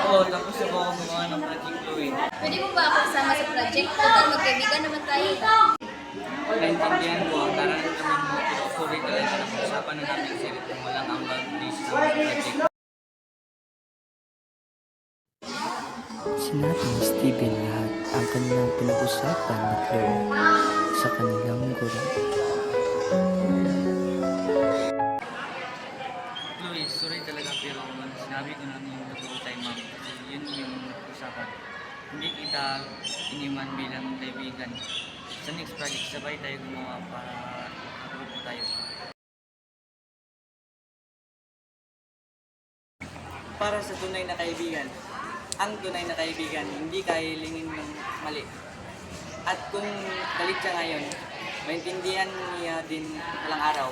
Oo, tapos ako gumawa ng project Chloe. Pwede mo ba ako isama sa project? Total, magkaibigan naman tayo. Naintindihan ko ang nararamdaman mo, pero sorry talaga na usapan na natin sa kung walang ambag please sa project. Sinabi ni Steven lahat ang kanilang pinag-usapan ni Chloe sa kanilang guro. Chloe, sorry talaga pero sinabi ko na yung totoo kay ma'am kasi yun yung usapan. Hindi kita iniwan bilang kaibigan. Sa next project, sabay tayo gumawa para makagrupo tayo. Para sa tunay na kaibigan, ang tunay na kaibigan, hindi kahilingin ng mali. At kung galit siya ngayon, maintindihan niya din walang araw.